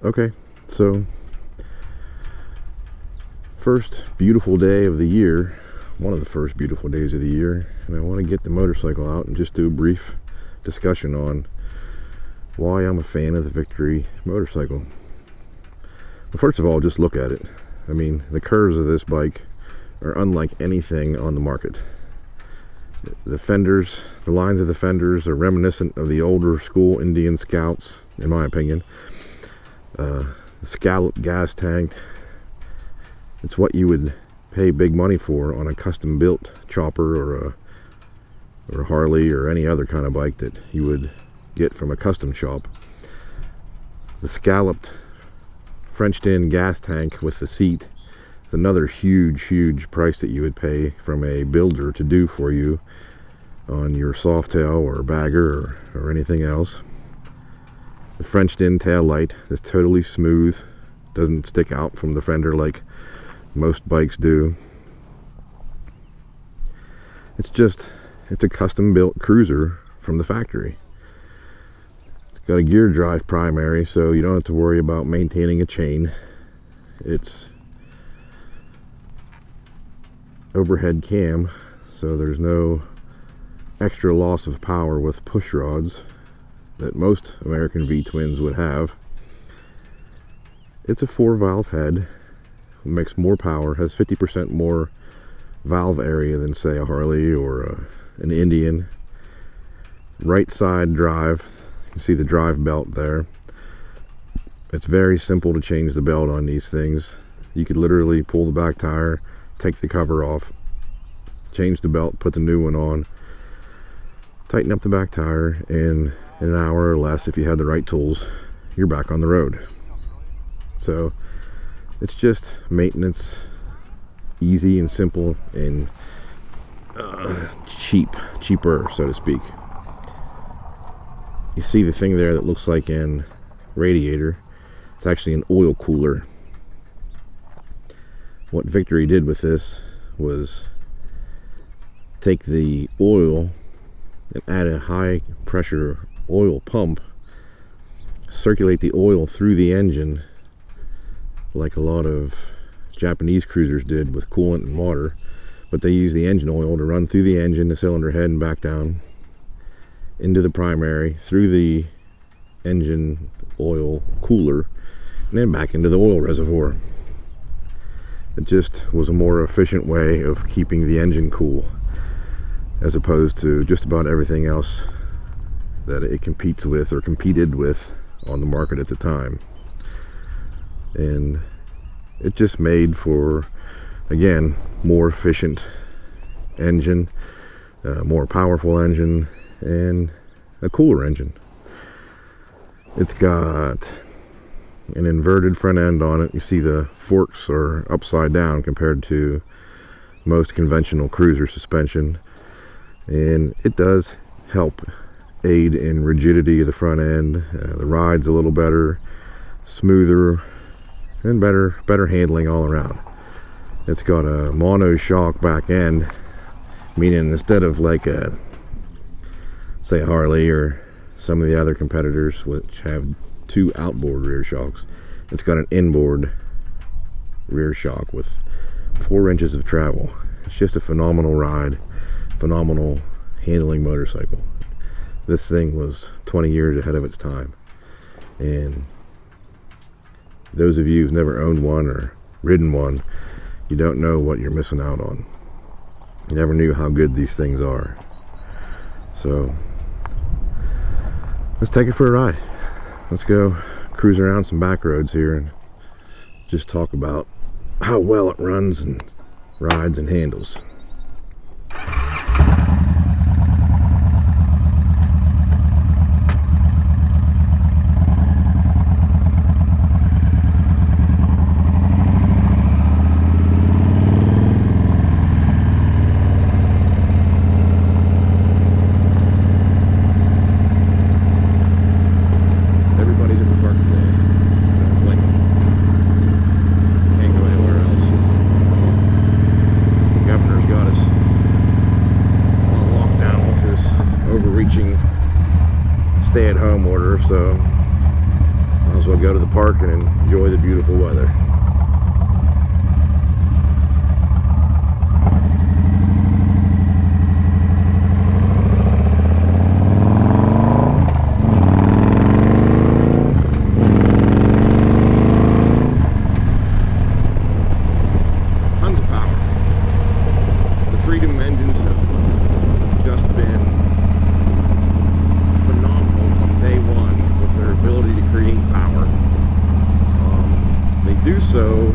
Okay, so first beautiful day of the year, one of the first beautiful days of the year, and I want to get the motorcycle out and just do a brief discussion on why I'm a fan of the Victory motorcycle. Well, first of all, just look at it. I mean, the curves of this bike are unlike anything on the market. The fenders, the lines of the fenders are reminiscent of the older school Indian Scouts, in my opinion. The scalloped gas tank, it's what you would pay big money for on a custom built chopper or a Harley or any other kind of bike that you would get from a custom shop. The scalloped Frenched in gas tank with the seat is another huge price that you would pay from a builder to do for you on your Softail or bagger or anything else. The Frenched in tail light is totally smooth, doesn't stick out from the fender like most bikes do. It's a custom built cruiser from the factory. It's got a gear drive primary, so you don't have to worry about maintaining a chain. It's overhead cam, so there's no extra loss of power with push rods that most American V-twins would have. It's a 4-valve head, makes more power, has 50% more valve area than say a Harley or an Indian. Right side drive, you can see the drive belt there. It's very simple to change the belt on these things. You could literally pull the back tire, take the cover off, change the belt, put the new one on, tighten up the back tire, and in an hour or less, if you had the right tools, you're back on the road. So it's just maintenance, easy and simple, and cheaper, so to speak. You see the thing there that looks like an radiator. It's actually an oil cooler. What Victory did with this was take the oil and add a high pressure oil pump, circulate the oil through the engine like a lot of Japanese cruisers did with coolant and water, but they use the engine oil to run through the engine, the cylinder head, and back down into the primary, through the engine oil cooler, and then back into the oil reservoir. It just was a more efficient way of keeping the engine cool, as opposed to just about everything else that it competes with or competed with on the market at the time. And it just made for, again, more efficient engine, more powerful engine, and a cooler engine. It's got an inverted front end on it. You see the forks are upside down compared to most conventional cruiser suspension, and it does help aid in rigidity of the front end. The ride's a little better, smoother, and better handling all around. It's got a monoshock back end, meaning instead of like a, say, a Harley or some of the other competitors which have two outboard rear shocks, it's got an inboard rear shock with 4 inches of travel. It's just a phenomenal ride, phenomenal handling motorcycle. This thing was 20 years ahead of its time, and those of you who've never owned one or ridden one, you don't know what you're missing out on. You never knew how good these things are. So let's take it for a ride. Let's go cruise around some back roads here and just talk about how well it runs and rides and handles. as well go to the park and enjoy the beautiful weather. So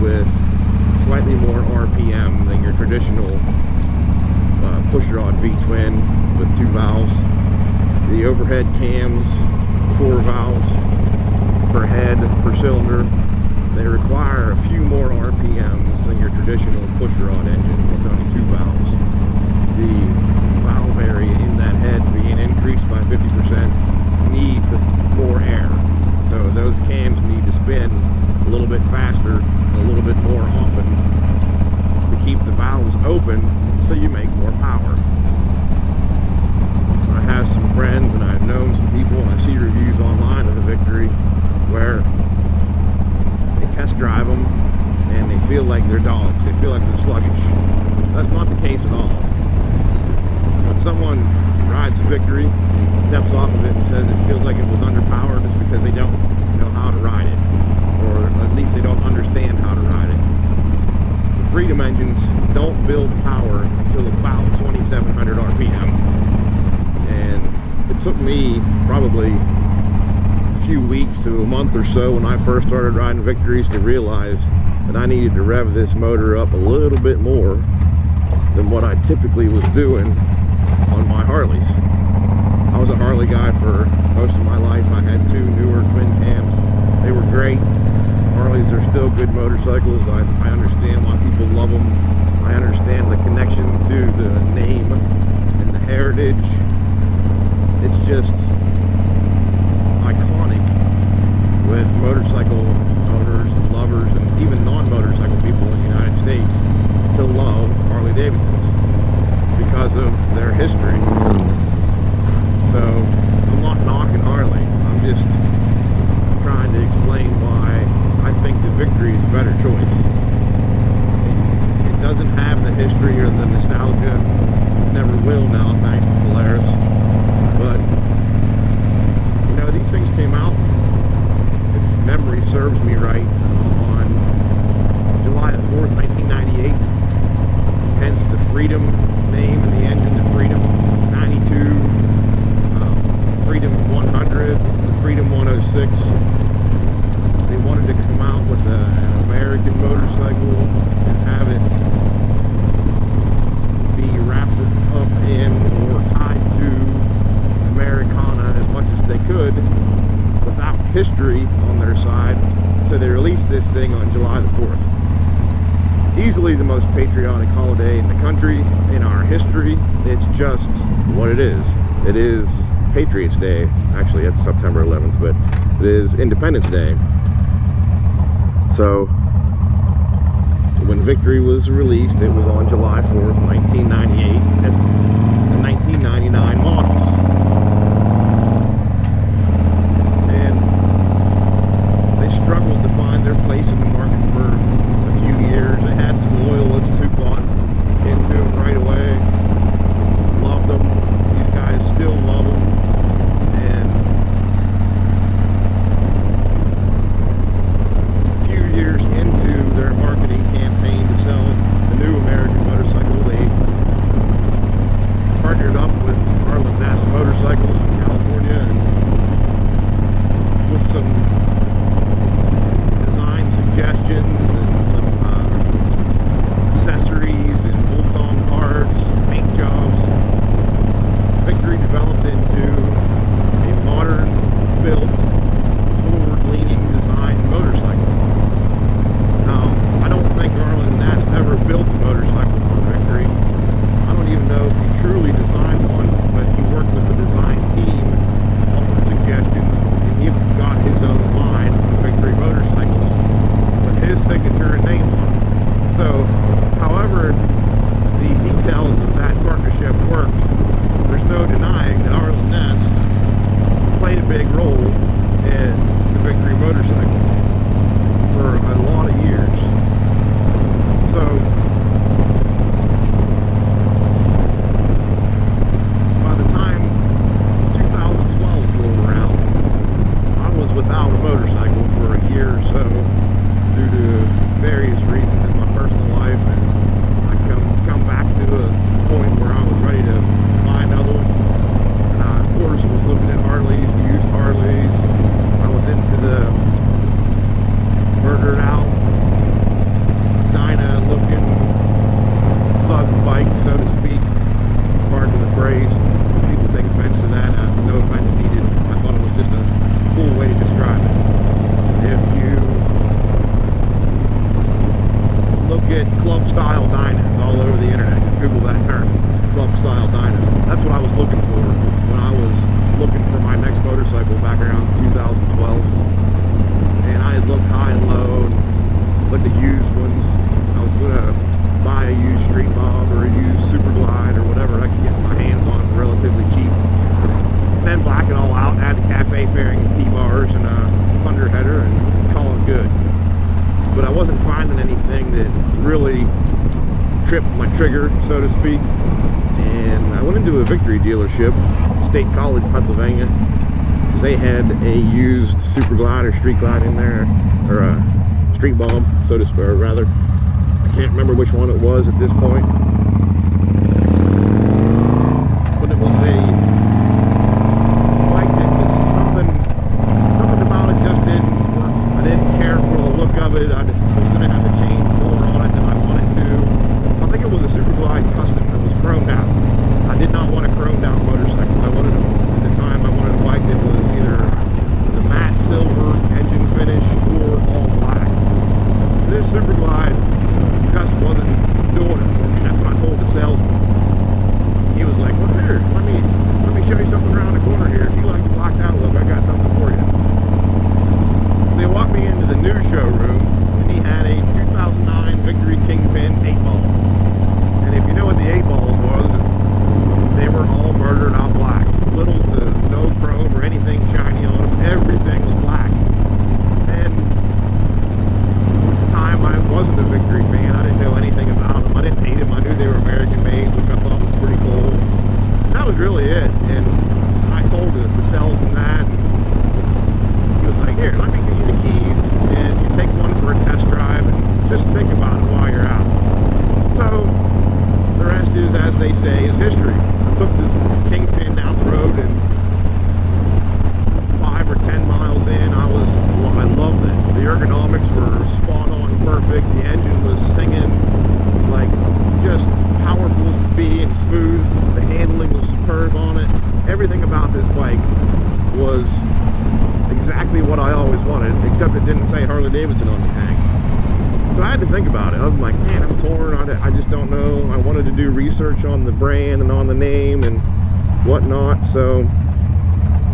with slightly more RPM than your traditional pushrod V-twin with 2 valves. The overhead cams, 4 valves per head, per cylinder, they require a few more RPMs than your traditional pushrod engine with only 2 valves. The valve area in that head being increased by 50% needs more air. So those cams need to spin a little bit faster, a little bit more often to keep the valves open so you make more power. I have some friends and I've known some people and I see reviews online of the Victory where they test drive them and they feel like they're dogs, they feel like they're sluggish. That's not the case at all. When someone rides the Victory and steps off of it and says it feels like it was underpowered, it's because they don't know how to ride it, or at least they don't understand how to ride it. The Freedom engines don't build power until about 2700 RPM, and it took me probably a few weeks to a month or so when I first started riding Victories to realize that I needed to rev this motor up a little bit more than what I typically was doing on my Harleys. I was a Harley guy for most of my life. I had 2 newer twin cams. They were great. Harleys are still good motorcycles. I understand why people love them. I understand the connection to the name and the heritage. It's just iconic with motorcycle owners and lovers and even non-motorcycle people in the United States to love Harley Davidsons because of their history. So I'm not knocking Harley. I'm just trying to explain why I think the Victory is a better choice. It doesn't have the history or the nostalgia. It never will now, thanks to Polaris. But you know, these things came out, if memory serves me right, on July 4th, 1998. Hence the Freedom name and the engine, the Freedom 92. Freedom 100, the Freedom 106. They wanted to come out with an American motorcycle and have it be wrapped up in or tied to Americana as much as they could without history on their side. So they released this thing on July the 4th. Easily the most patriotic holiday in the country, in our history. It's just what it is. It is Patriots Day. Actually, it's September 11th, but it is Independence Day. So when Victory was released, it was on July 4th, 1998. That's the 1999 models. And they struggled to find their place in the market for a few years. They had some loyalists who bought into them right away, loved them. These guys still love them. Years into their marketing campaign to sell the new American motorcycle, they partnered up with Harlan Ness Motorcycles in California and with some design suggestions and some accessories and bolt-on parts, paint jobs. Victory developed into a modern built, forward-leaning design motorcycle. I don't think Harlan Ness ever built a motorcycle for Victory. I don't even know if he truly designed one, but he worked with the design team, offered suggestions, and he got his own line of Victory motorcycles with his signature and name on them. So, however the details of that partnership worked, there's no denying that Harlan Ness played a big role in motorcycle for a lot of years. So by the time 2012 rolled around, I was without a motorcycle for a year or so due to various reasons in my personal life, and I come back to a point where I was ready to buy another one. And I, of course, was looking at Harleys, used Harleys. I was into the murdered out, Dyna looking thug bike, so to speak. Pardon the phrase. People take offense to that. No offense needed. I thought it was just a cool way to describe it. If you look at club style Dynas all over the internet, just Google that term, club style Dynas. That's what I was looking for when I was looking for my next motorcycle back around 2012. And I had looked high and low and looked at used ones. I was going to buy a used Street Mob or a used Super Glide or whatever I could get my hands on for relatively cheap. And then black it all out, add the cafe fairing and T-bars and a thunder header and call it good. But I wasn't finding anything that really tripped my trigger, so to speak. And I went into a Victory dealership, State College, Pennsylvania. They had a used Super Glide or Street Glide in there, or a Street Bomb, so to speak, or rather, I can't remember which one it was at this point. But it was a bike that was something about it just didn't work. I didn't care for the look of it. I was going to have to change more on it than I wanted to. I think it was a Super Glide Custom that was chromed out. I did not want a chromed out motorcycle. I wanted at the time I wanted a bike that was either the matte silver engine finish or all black. This Super Glide just wasn't doing it for me. That's what I told the salesman. He was like, well, here, let me show you something around the corner here. If you like the blacked out look, I got something for you. So he walked me into the new showroom, and he had a 2009 Victory Kingpin 8-ball. And if you know what the 8-balls was, they were all murdered out black. Little to no chrome or anything shiny on them. Everything was black. And at the time, I wasn't a Victory fan. I didn't know anything about them. I didn't hate them. I knew they were American made, which I thought was pretty cool. And that was really it. And I told the salesman that. And he was like, here, let me give you the keys. And you take one for a test drive and just think about it while you're out. So the rest is, as they say, is history. I took this Kingpin down the road, and 5 or 10 miles in, I loved it. The ergonomics were spot on perfect. The engine was singing like just powerful as could be and smooth. The handling was superb on it. Everything about this bike was exactly what I always wanted, except it didn't say Harley Davidson on the tank. So I had to think about it. I was like, man, I'm torn. I just don't know. I wanted to do research on the brand and on the name and whatnot. So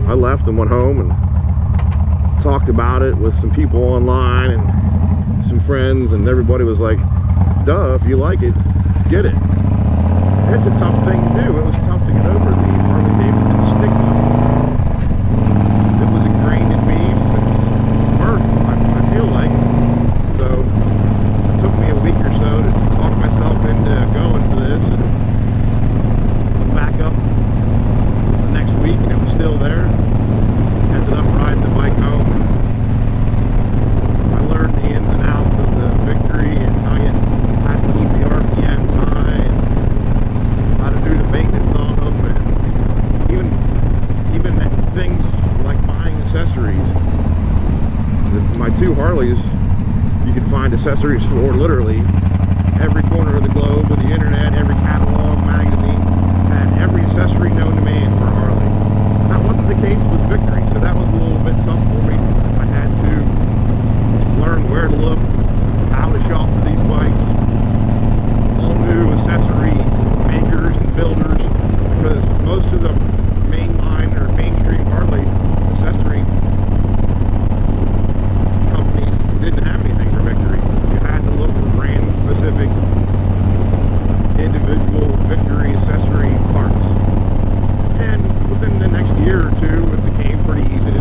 I left and went home and talked about it with some people online and some friends, and everybody was like, duh, if you like it, get it. It's a tough thing to do. It was tough to get over the Harley Davidson stigma. It was ingrained in me since birth, I feel like. So it took me a week or so to talk myself into going for this, and I'm back up the next week and it was still there. Ended up riding the bike home, and I learned the ins and outs of the Victory and how you have to keep the RPMs high and how to do the maintenance on them, and even things like buying accessories. My two Harleys, you can find accessories for literally every corner of the globe with the internet. Every catalog, magazine had every accessory known to man for Harley. That wasn't the case with Victory, so that was a little bit tough for me. I had to learn where to look, how to shop for these bikes, all new accessory makers and builders, because most of the mainline or mainstream Harley accessory companies didn't have anything for Victory. You had to look for brand specific individual Victory accessory parts. And within the next year or two, it became pretty easy to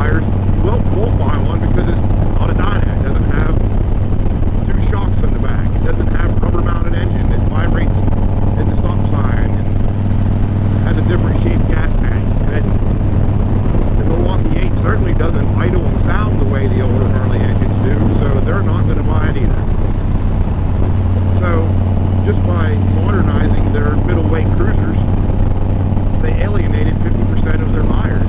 buyers won't buy one because it's not a dyno. It doesn't have two shocks in the back. It doesn't have rubber mounted engine that vibrates at the stop sign and has a different shaped gas tank. And the Milwaukee 8 certainly doesn't idle and sound the way the older Harley engines do, so they're not going to buy it either. So just by modernizing their middleweight cruisers, they alienated 50% of their buyers.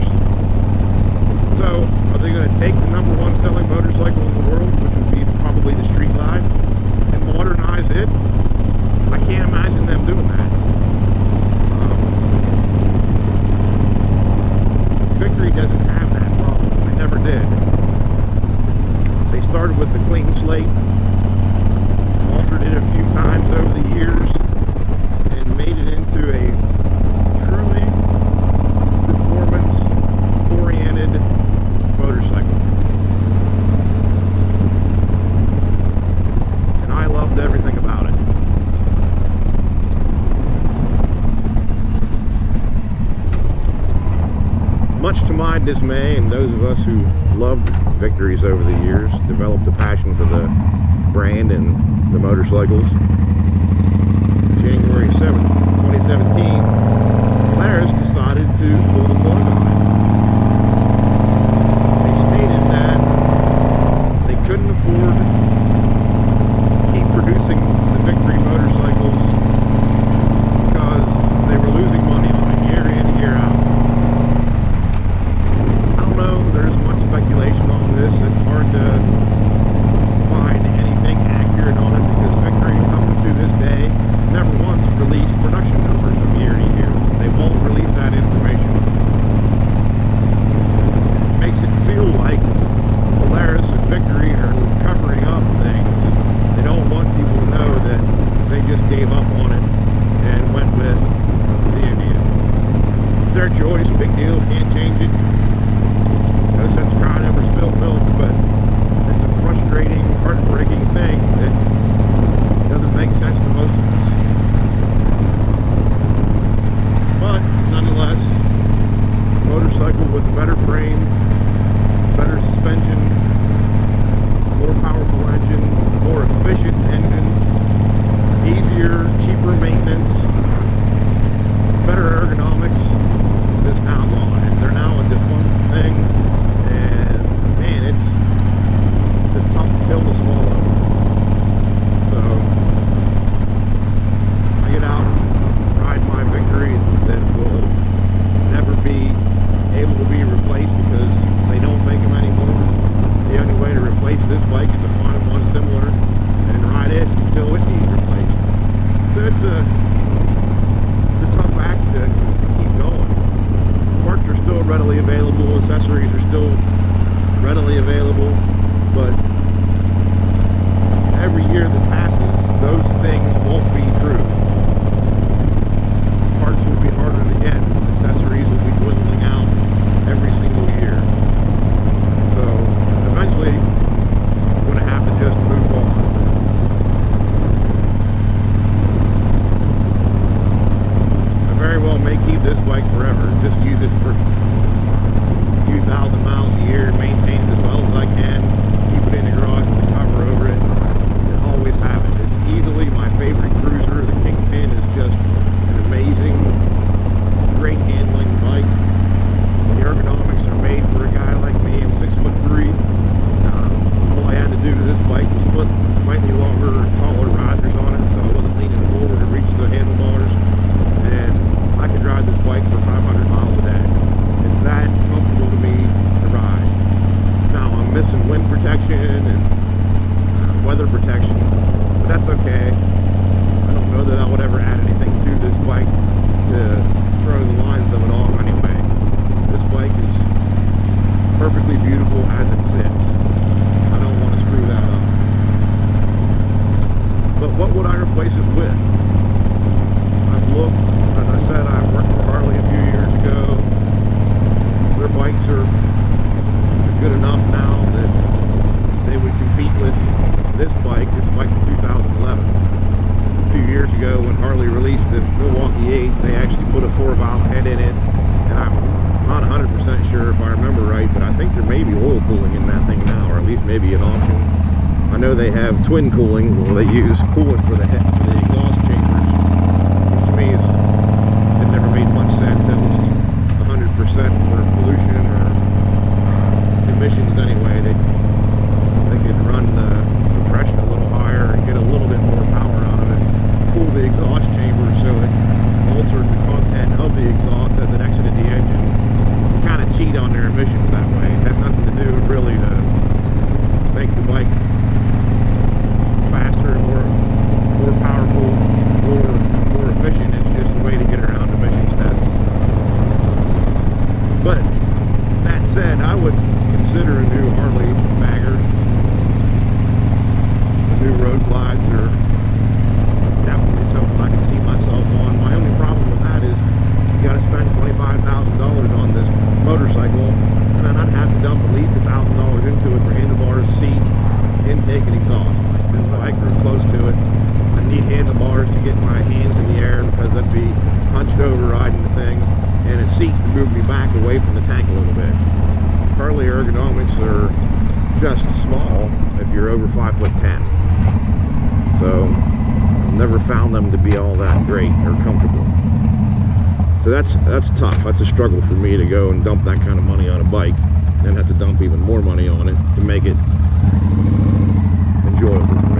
So are they going to take the #1 selling motorcycle in the world, which would be probably the Street Glide, and modernize it? I can't imagine them doing that. Victory doesn't have that problem. They never did. They started with the clean slate, altered it a few times over the years, and made it into a truly performance-oriented motorcycle. And I loved everything about it. Much to my dismay, and those of us who loved Victories over the years, developed a passion for the brand and the motorcycles. January 7th, 2017, Polaris decided to pull the plug on it. They stated that they couldn't afford to keep producing the Victory motorcycles because they were losing money on it year in, year out. I don't know, there's much speculation on this. It's hard to find anything accurate on it because Victory, up to this day, never once released production numbers from year to year. They won't release that information. It makes it feel like Polaris and Victory are covering up things. They don't want people to know that they just gave up on it and went with the Indian. It's their choice, big deal, can't change it. No sense crying over spilled milk, but it's a frustrating, heartbreaking thing that doesn't make sense to most of us. But nonetheless, motorcycle with a better frame, better suspension, more powerful engine, more efficient engine, easier, cheaper maintenance, better ergonomics is now gone. And they're now a defunct thing, and man, it's a tough pill to swallow. So I get out, ride my Victory that will never be able to be replaced because they don't make them anymore. The only way to replace this bike is to find one similar and ride it until it needs replaced. So it's a tough act to keep going. Parts are still readily available, accessories are still readily available, but every year that passes, those things won't be true. Parts will be harder to get. Accessories will be dwindling out every single year. So eventually, I'm going to have to just move on. I very well may keep this bike forever. Just use it for a few thousand miles a year, maintain it as well as I can, keep it in the garage with the cover over it, and always have it. It's easily my favorite cruiser. The Kingpin is just an amazing, great handling bike. The ergonomics are made for a guy like me. I'm 6'3". All I had to do to this bike was put slightly longer, taller risers on it, so I wasn't leaning forward to reach the handlebars, and I could ride this bike for 500 miles a day. It's that comfortable to me to ride. Now I'm missing wind protection and weather protection, but that's okay. I don't know that I would ever add anything to this bike to throw the lines of it off anyway. This bike is perfectly beautiful as it sits. I don't want to screw that up. But what would I replace it with? I've looked, as I said, I worked for Harley a few years ago. Their bikes are good enough now that they would compete with this bike. This bike's a 2011. A few years ago when Harley released the Milwaukee 8, they actually put a 4-valve head in it, and I'm not 100% sure if I remember right, but I think there may be oil cooling in that thing now, or at least maybe an option. I know they have twin cooling, where they use coolant for the exhaust chambers, which to me it never made much sense. It was 100% for pollution or emissions anyway. They could run the compression a little higher and get a little bit more power out of it, cool the exhaust chamber so it altered the content of the exhaust as it exited the engine, kind of cheat on their emissions that way. It had nothing to do really to make the bike faster, more powerful, more efficient. It's just a way to get around emissions tests. But that said, I would consider a new Harley bagger. The new road glides are definitely something I can see myself on. My only problem with that is you got to spend $25,000 on this motorcycle, and then I'd have to dump at least $1,000 into it for handlebars, seat, intake, and exhaust. This bike are close to it. I need handlebars to get my hands in the air because I'd be hunched over riding the thing, and a seat to move me back away from the tank a little bit. Harley ergonomics are just small if you're over 5'10". So I've never found them to be all that great or comfortable. So that's tough. That's a struggle for me to go and dump that kind of money on a bike and have to dump even more money on it to make it enjoyable for me.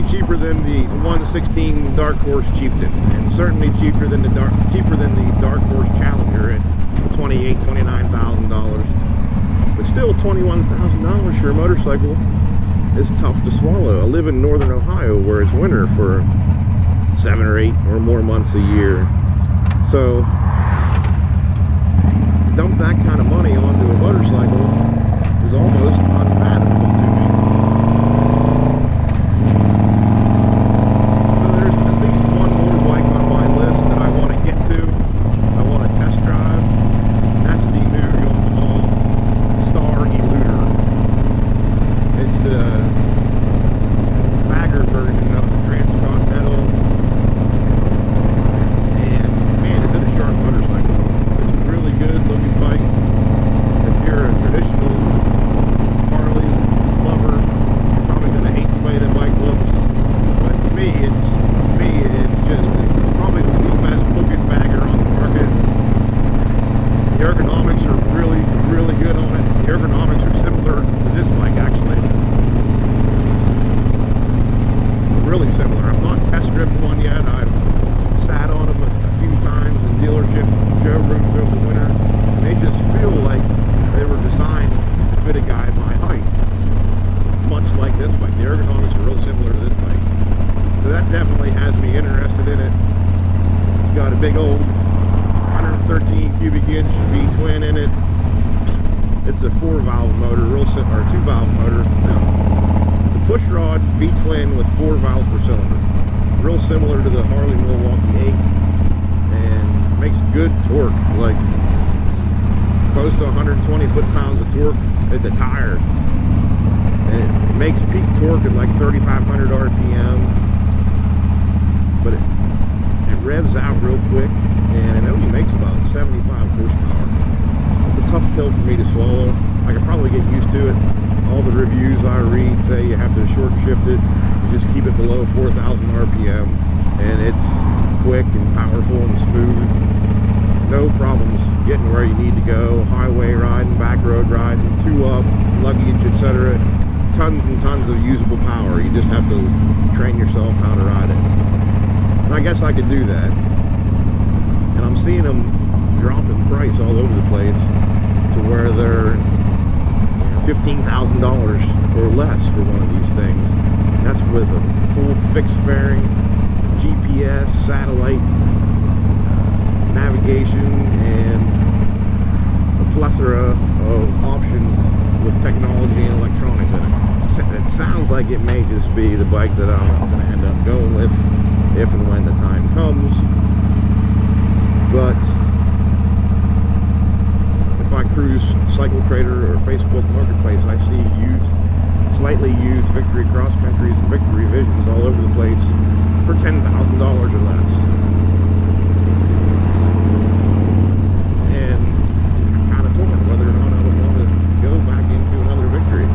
Cheaper than the 116 Dark Horse Chieftain, and certainly cheaper than the Dark Horse Challenger at $29,000. But still, $21,000 for a motorcycle is tough to swallow. I live in northern Ohio where it's winter for 7 or 8 or more months a year. So to dump that kind of money onto a motorcycle is almost unfathomable to me. this bike. The ergonomics are real similar to this bike. So that definitely has me interested in it. It's got a big old 113 cubic inch V-twin in it. It's a 4-valve motor, or 2-valve motor. No, it's a push rod V-twin with 4 valves per cylinder. Real similar to the Harley Milwaukee 8, and makes good torque, like close to 120 foot-pounds of torque at the tire. And it makes peak torque at like 3,500 RPM, but it revs out real quick, and it only makes about 75 horsepower. It's a tough pill for me to swallow. I could probably get used to it. All the reviews I read say you have to short shift it, you just keep it below 4,000 RPM, and it's quick and powerful and smooth. No problems getting where you need to go, highway riding, back road riding, 2-up, luggage, etc. Tons and tons of usable power. You just have to train yourself how to ride it. And I guess I could do that. And I'm seeing them drop in price all over the place to where they're $15,000 or less for one of these things. That's with a full fixed fairing, GPS, satellite navigation, and a plethora of options with technology and electronics in it. It sounds like it may just be the bike that I'm going to end up going with if and when the time comes. But if I cruise Cycle Trader or Facebook Marketplace, I see slightly used Victory Cross Countries and Victory Visions all over the place for $10,000 or less. And I'm kind of torn whether or not I would want to go back into another Victory.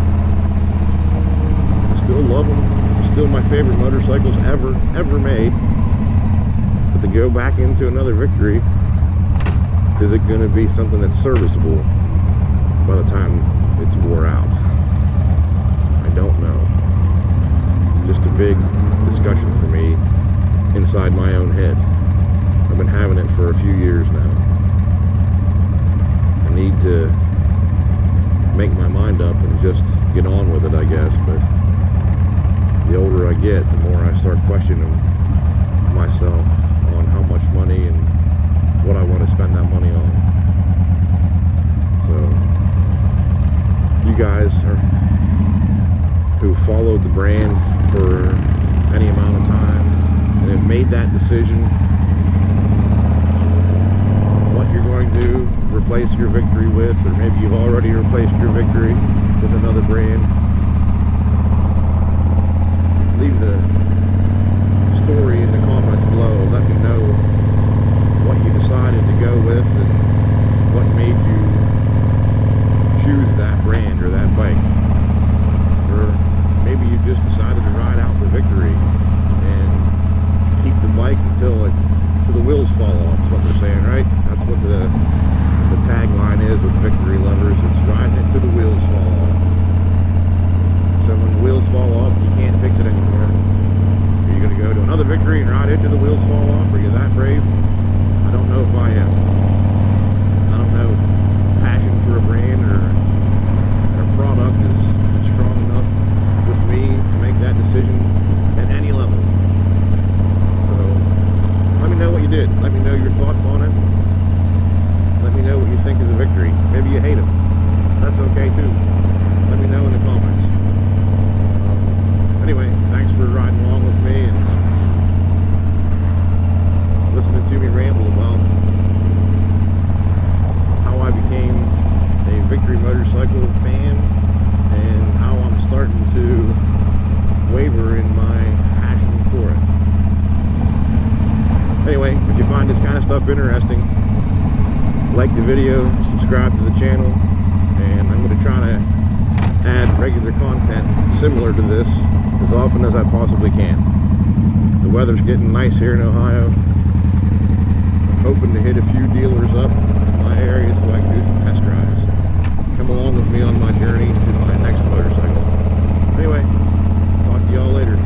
I still love them. Still my favorite motorcycles ever made. But to go back into another Victory, is it going to be something that's serviceable by the time it's wore out? I don't know. Just a big discussion for me inside my own head. I've been having it for a few years now. I need to make my mind up and just get on with it, I guess. But the older I get, the more I start questioning myself on how much money and what I want to spend that money on. So, you guys who followed the brand for any amount of time and have made that decision, what you're going to replace your Victory with, or maybe you've already replaced your Victory with another brand, leave the story in the comments below. Let me know what you decided to go with and what made you choose that brand or that bike. Or maybe you just decided to ride out the Victory and keep the bike until the wheels fall off, is what they're saying, right? That's what the tagline is with Victory lovers. It's riding it till the wheels fall off. So when the wheels fall off, you can't fix it anymore. Are you going to go to another Victory and ride it till the wheels fall off? Are you that brave? I don't know if I am. I don't know. Passion for a brand or a product is strong enough with me to make that decision at any level. So let me know what you did. Let me know your thoughts on it. Let me know what you think of the Victory. Maybe you hate it. That's okay too. Let me know in the comments. Anyway, thanks for riding along with me and listening to me ramble about how I became a Victory motorcycle fan and how I'm starting to waver in my passion for it. Anyway, if you find this kind of stuff interesting, like the video, subscribe to the channel, and I'm going to try to add regular content similar to this as often as I possibly can. The weather's getting nice here in Ohio. I'm hoping to hit a few dealers up in my area so I can do some test drives. Come along with me on my journey to my next motorcycle. Anyway, talk to y'all later.